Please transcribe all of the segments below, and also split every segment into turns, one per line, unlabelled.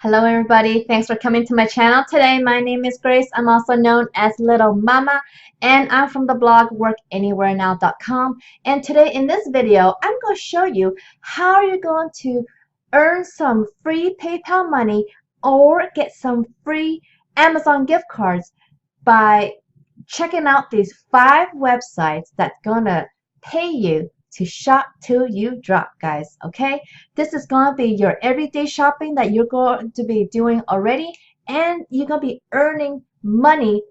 Hello everybody, thanks for coming to my channel today. My name is Grace. I'm also known as Littlemama and I'm from the blog workanywherenow.com. And today in this video, I'm going to show you how you're going to earn some free PayPal money or get some free Amazon gift cards by checking out these 5 websites that's going to pay you to shop till you drop, guys. Okay, this is gonna be your everyday shopping that you're going to be doing already, and you're gonna be earning money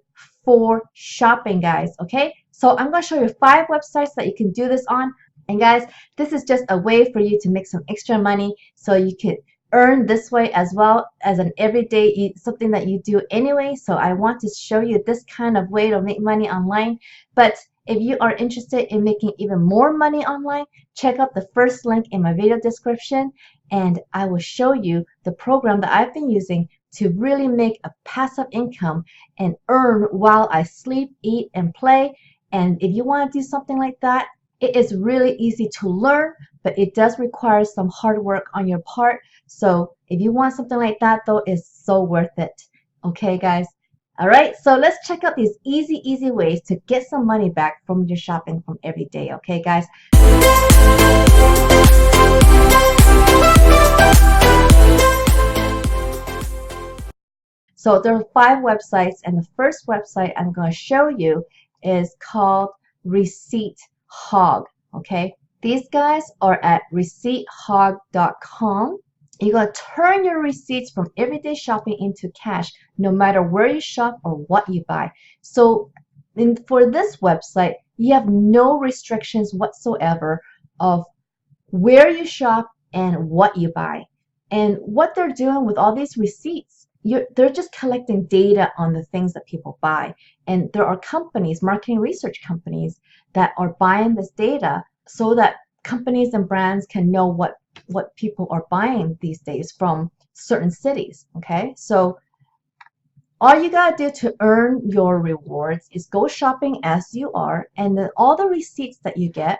for shopping, guys. Okay, so I'm gonna show you 5 websites that you can do this on, and guys, this is just a way for you to make some extra money so you could earn this way as well as an everyday something that you do anyway. So I want to show you this kind of way to make money online. But if you are interested in making even more money online, check out the first link in my video description and I will show you the program that I've been using to really make a passive income and earn while I sleep, eat, and play. And if you want to do something like that, it is really easy to learn, but it does require some hard work on your part. So if you want something like that, though, it's so worth it. Okay, guys? All right, so let's check out these easy ways to get some money back from your shopping from every day. Okay, guys? So there are 5 websites, and the first website I'm going to show you is called Receipt Hog. Okay, these guys are at receipthog.com. You're going to turn your receipts from everyday shopping into cash no matter where you shop or what you buy. So for this website, you have no restrictions whatsoever of where you shop and what you buy. And what they're doing with all these receipts, they're just collecting data on the things that people buy. And there are companies, marketing research companies, that are buying this data so that companies and brands can know what people are buying these days from certain cities. Okay, so all you gotta do to earn your rewards is go shopping as you are, and then all the receipts that you get,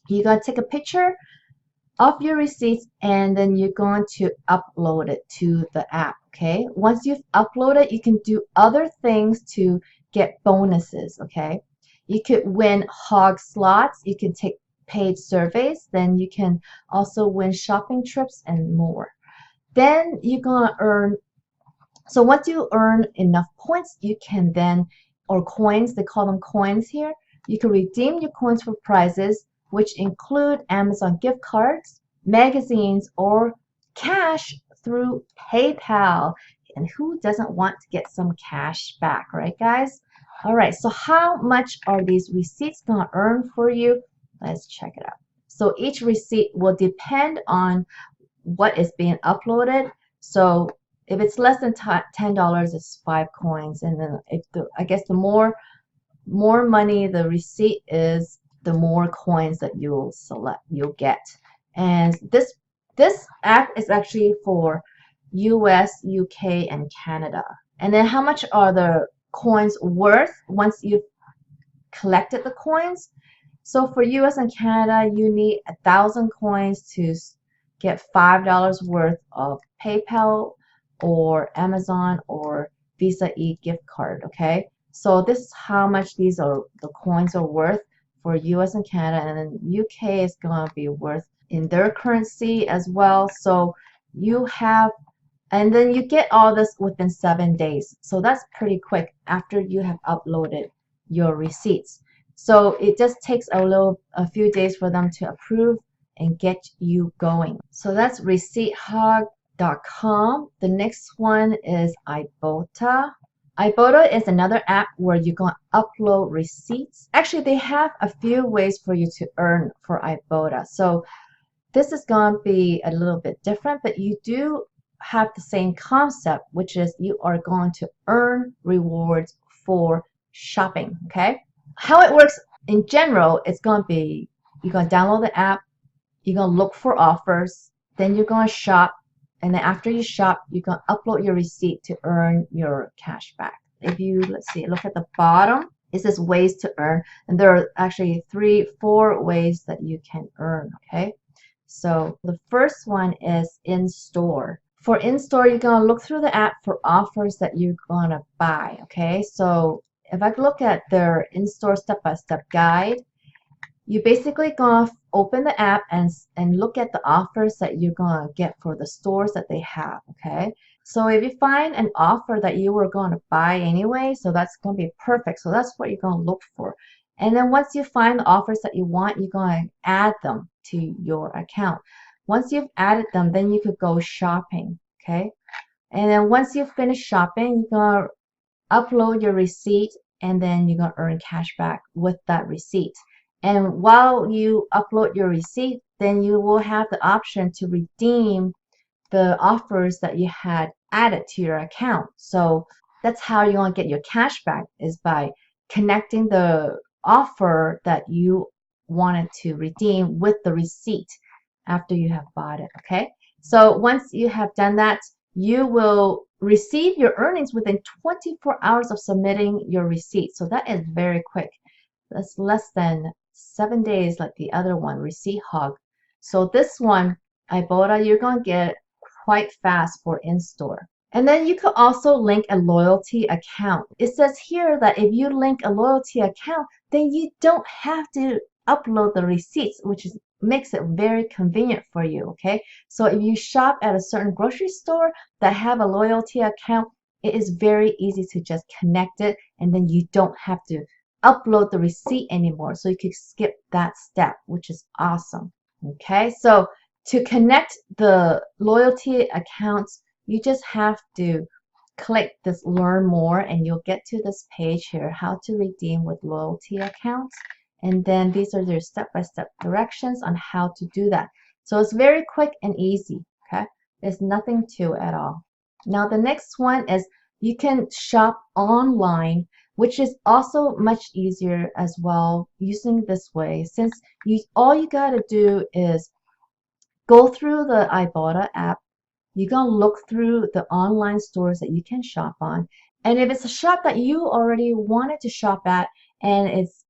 you gotta take a picture of your receipts and then you're going to upload it to the app. Okay, once you've uploaded, you can do other things to get bonuses. Okay, you could win hog slots, you can take paid surveys, then you can also win shopping trips and more. Then you're gonna earn, so once you earn enough points, you can then, or coins, they call them coins here, you can redeem your coins for prizes which include Amazon gift cards, magazines, or cash through PayPal. And who doesn't want to get some cash back, right, guys? All right, so how much are these receipts gonna earn for you? Let's check it out. So each receipt will depend on what is being uploaded. So if it's less than $10, it's 5 coins. And then I guess the more money the receipt is, the more coins that you'll get. And this app is actually for US, UK, and Canada. And then how much are the coins worth once you've collected the coins? So for US and Canada, you need 1,000 coins to get $5 worth of PayPal or Amazon or Visa gift card. Okay, so this is how much the coins are worth for US and Canada, and then UK is going to be worth in their currency as well. So you have, and then you get all this within 7 days. So that's pretty quick after you have uploaded your receipts. So it just takes a few days for them to approve and get you going. So that's receipthog.com. The next one is iPhoto. iPhoto is another app where you can upload receipts. Actually, they have a few ways for you to earn for iPhoto. So this is going to be a little bit different, but you do have the same concept, which is you are going to earn rewards for shopping. Okay, how it works in general, it's going to be, you're going to download the app, you're going to look for offers, then you're going to shop, and then after you shop, you can upload your receipt to earn your cash back. If you, let's see, look at the bottom, it says ways to earn, and there are actually 4 ways that you can earn. Okay, so the first one is in store. For in-store, you're going to look through the app for offers that you're going to buy, okay? So if I look at their in-store step-by-step guide, you basically going to open the app and look at the offers that you're going to get for the stores that they have, okay? So if you find an offer that you were going to buy anyway, so that's going to be perfect. So that's what you're going to look for. And then once you find the offers that you want, you're going to add them to your account. Once you've added them, then you could go shopping, okay? And then once you finish shopping, you're going to upload your receipt, and then you're going to earn cash back with that receipt. And while you upload your receipt, then you will have the option to redeem the offers that you had added to your account. So that's how you're going to get your cash back, is by connecting the offer that you wanted to redeem with the receipt after you have bought it, okay? So once you have done that, you will receive your earnings within 24 hours of submitting your receipt. So that is very quick. That's less than 7 days like the other one, Receipt Hog. So this one, Ibotta, you're going to get quite fast for in-store. And then you could also link a loyalty account. It says here that if you link a loyalty account, then you don't have to upload the receipts, which makes it very convenient for you, okay? So if you shop at a certain grocery store that have a loyalty account, it is very easy to just connect it, and then you don't have to upload the receipt anymore. So you could skip that step, which is awesome. Okay, so to connect the loyalty accounts, you just have to click this learn more, and you'll get to this page here, how to redeem with loyalty accounts. And then these are their step-by-step directions on how to do that. So it's very quick and easy, okay? There's nothing to it at all. Now the next one is you can shop online, which is also much easier as well using this way, since all you got to do is go through the Ibotta app. You're going to look through the online stores that you can shop on. And if it's a shop that you already wanted to shop at and it's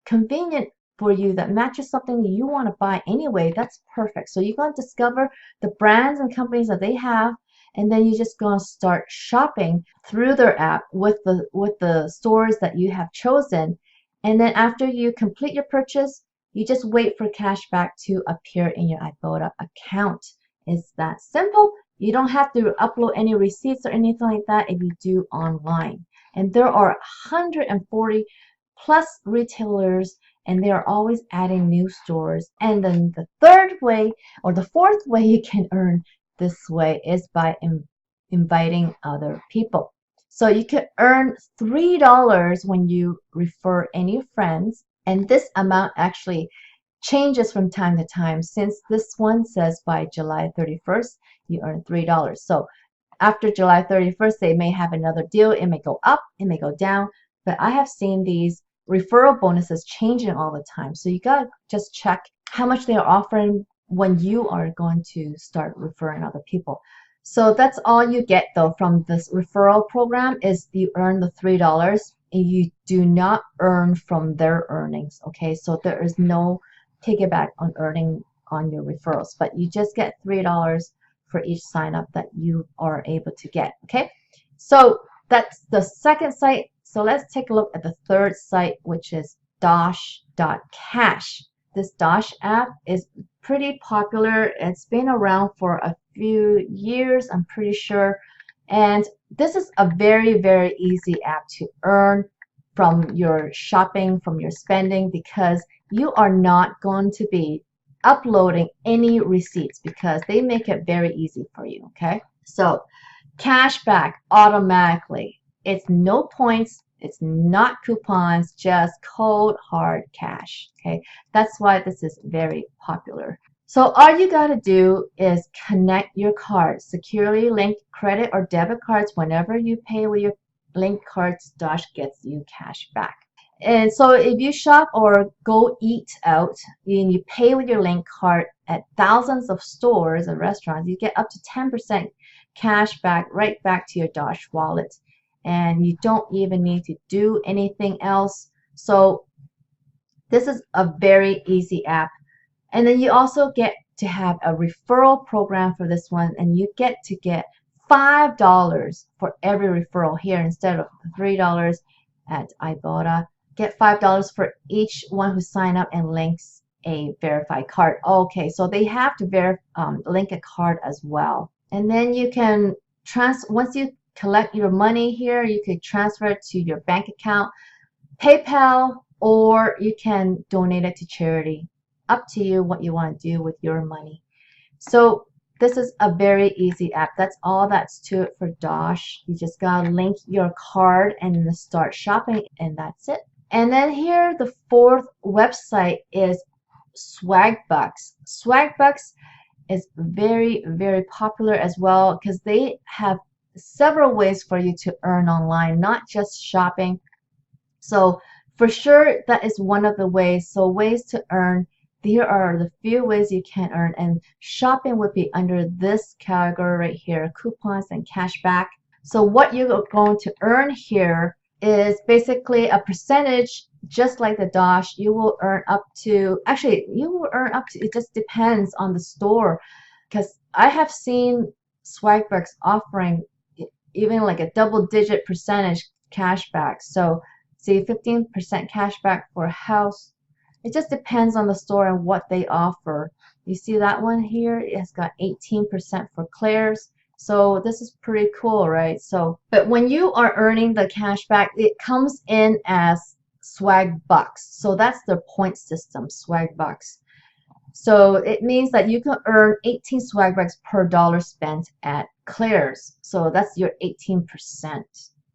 convenient for you, that matches something that you want to buy anyway, that's perfect. So you're going to discover the brands and companies that they have, and then you're just going to start shopping through their app with the stores that you have chosen. And then after you complete your purchase, you just wait for cash back to appear in your Ibotta account. It's that simple. You don't have to upload any receipts or anything like that if you do online. And there are 140 plus retailers, and they are always adding new stores. And then the third way, or the fourth way you can earn this way, is by inviting other people. So you could earn $3 when you refer any friends, and this amount actually changes from time to time. Since this one says by July 31st, you earn $3. So after July 31st, they may have another deal. It may go up, it may go down, but I have seen these referral bonuses changing all the time. So you gotta just check how much they are offering when you are going to start referring other people. So that's all you get though from this referral program, is you earn the $3, and you do not earn from their earnings. Okay, so there is no piggyback on earning on your referrals, but you just get $3 for each sign up that you are able to get. Okay, so that's the second site. So let's take a look at the third site, which is Dosh.cash. This Dosh app is pretty popular. It's been around for a few years, I'm pretty sure. And this is a very, very easy app to earn from your shopping, from your spending, because you are not going to be uploading any receipts, because they make it very easy for you, okay? So cash back automatically. It's no points, it's not coupons, just cold hard cash, okay? That's why this is very popular. So all you got to do is connect your card, securely linked credit or debit cards. Whenever you pay with your linked cards, Dosh gets you cash back. And so if you shop or go eat out and you pay with your link card at thousands of stores and restaurants, you get up to 10% cash back right back to your Dosh wallet. And you don't even need to do anything else. So this is a very easy app. And then you also get to have a referral program for this one, and you get to get $5 for every referral here instead of $3 at iPhoto. Get $5 for each one who sign up and links a verified card. Okay, so they have to link a card as well. And then you can once you collect your money here, you could transfer it to your bank account, PayPal, or you can donate it to charity. Up to you what you want to do with your money. So this is a very easy app. That's all that's to it for Dosh. You just gotta link your card and then start shopping, and that's it. And then here, the fourth website is Swagbucks. Swagbucks is very, very popular as well because they have several ways for you to earn online, not just shopping. So for sure, that is one of the ways. So ways to earn, here are the few ways you can earn, and shopping would be under this category right here, coupons and cashback. So what you're going to earn here is basically a percentage, just like the Dosh. You will earn up to, it just depends on the store, because I have seen Swagbucks offering even like a double-digit percentage cashback. So see, 15% cashback for a house. It just depends on the store and what they offer. You see that one here? It has got 18% for Claire's. So this is pretty cool, right? So, but when you are earning the cashback, it comes in as Swagbucks. So that's their point system, Swagbucks. So it means that you can earn 18 Swagbucks per dollar spent at Claire's. So that's your 18%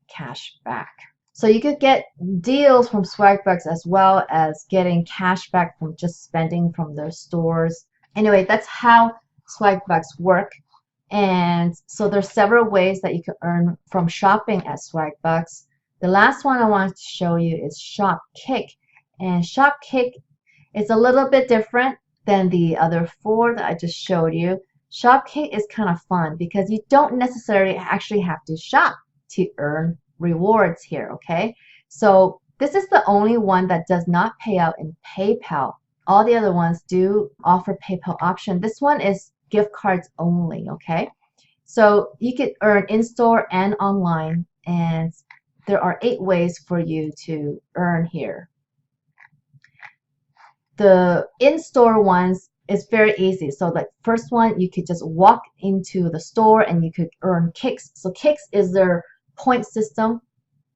cash back. So you could get deals from Swagbucks as well as getting cash back from just spending from their stores. Anyway, that's how Swagbucks work. And so there's several ways that you can earn from shopping at Swagbucks. The last one I wanted to show you is Shopkick. And Shopkick is a little bit different than the other four that I just showed you. Shopkick is kind of fun because you don't necessarily actually have to shop to earn rewards here, okay? So this is the only one that does not pay out in PayPal. All the other ones do offer PayPal option. This one is gift cards only, okay? So you could earn in-store and online, and there are 8 ways for you to earn here. The in-store ones is very easy. So like first one, you could just walk into the store and you could earn kicks. So kicks is their point system.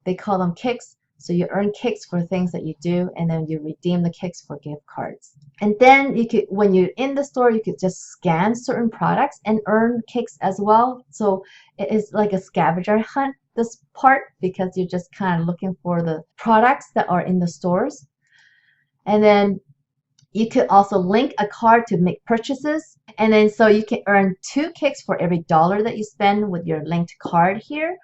They call them kicks. So you earn kicks for things that you do, and then you redeem the kicks for gift cards. And then you could, when you're in the store, you could just scan certain products and earn kicks as well. So it is like a scavenger hunt, this part, because you're just kind of looking for the products that are in the stores. And then you could also link a card to make purchases. And then so you can earn 2 kicks for every dollar that you spend with your linked card here.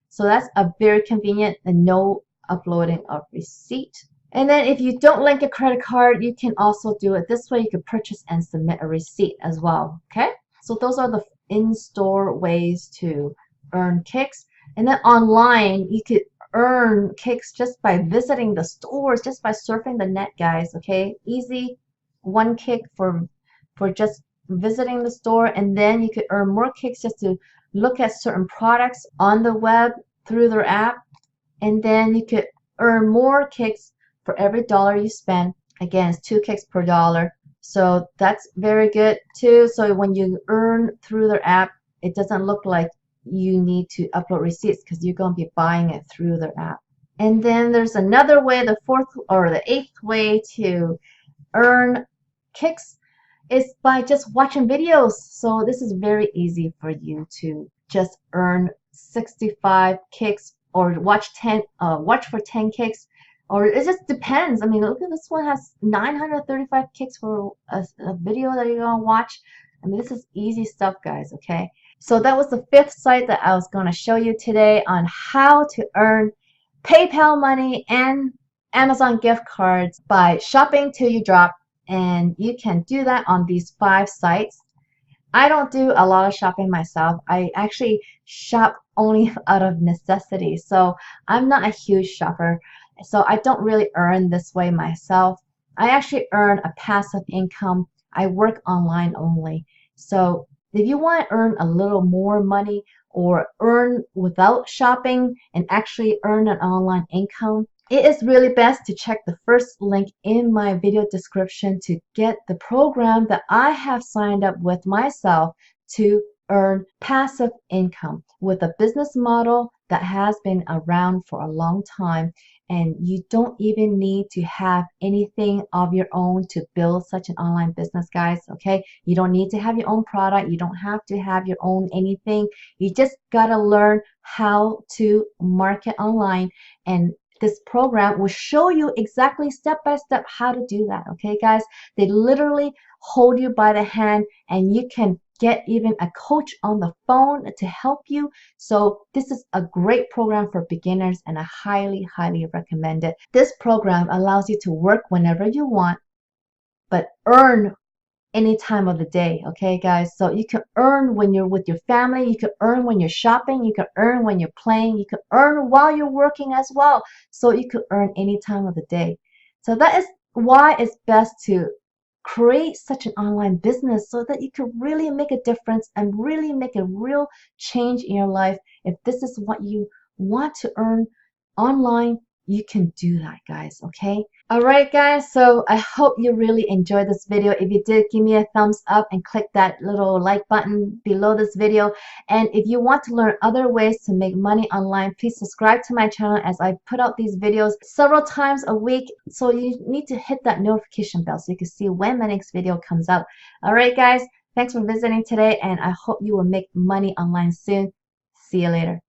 So that's a very convenient and no uploading of receipt. And then if you don't link a credit card, you can also do it this way. You can purchase and submit a receipt as well. Okay, so those are the in-store ways to earn kicks. And then online, you could earn kicks just by visiting the stores, just by surfing the net, guys. Okay, easy, 1 kick for just visiting the store. And then you could earn more kicks just to look at certain products on the web through their app. And then you could earn more kicks for every dollar you spend. Again, it's 2 kicks per dollar. So that's very good too. So when you earn through their app, it doesn't look like you need to upload receipts because you're going to be buying it through their app. And then there's another way, the 4th or the 8th way to earn kicks is by just watching videos. So this is very easy for you to just earn 65 kicks or watch for 10 kicks, or it just depends. I mean, look at this one, has 935 kicks for a video that you're gonna watch. I mean, this is easy stuff, guys. Okay, so that was the 5th site that I was going to show you today on how to earn PayPal money and Amazon gift cards by shopping till you drop. And you can do that on these 5 sites. I don't do a lot of shopping myself. I actually shop only out of necessity. So I'm not a huge shopper. So I don't really earn this way myself. I actually earn a passive income I work online only. So if you want to earn a little more money or earn without shopping and actually earn an online income, it is really best to check the first link in my video description to get the program that I have signed up with myself to earn passive income with a business model that has been around for a long time. And you don't even need to have anything of your own to build such an online business, guys. Okay, you don't need to have your own product. You don't have to have your own anything. You just gotta learn how to market online, and this program will show you exactly step by step how to do that. Okay, guys, they literally hold you by the hand, and you can get even a coach on the phone to help you. So this is a great program for beginners, and I highly recommend it. This program allows you to work whenever you want, but earn any time of the day. Okay, guys, so you can earn when you're with your family, you can earn when you're shopping, you can earn when you're playing, you can earn while you're working as well. So you can earn any time of the day. So that is why it's best to create such an online business, so that you can really make a difference and really make a real change in your life. If this is what you want to earn online, you can do that, guys. Okay, all right, guys, so I hope you really enjoyed this video. If you did, give me a thumbs up and click that little like button below this video. And if you want to learn other ways to make money online, please subscribe to my channel, as I put out these videos several times a week. So you need to hit that notification bell so you can see when my next video comes out. All right, guys, thanks for visiting today, and I hope you will make money online soon. See you later.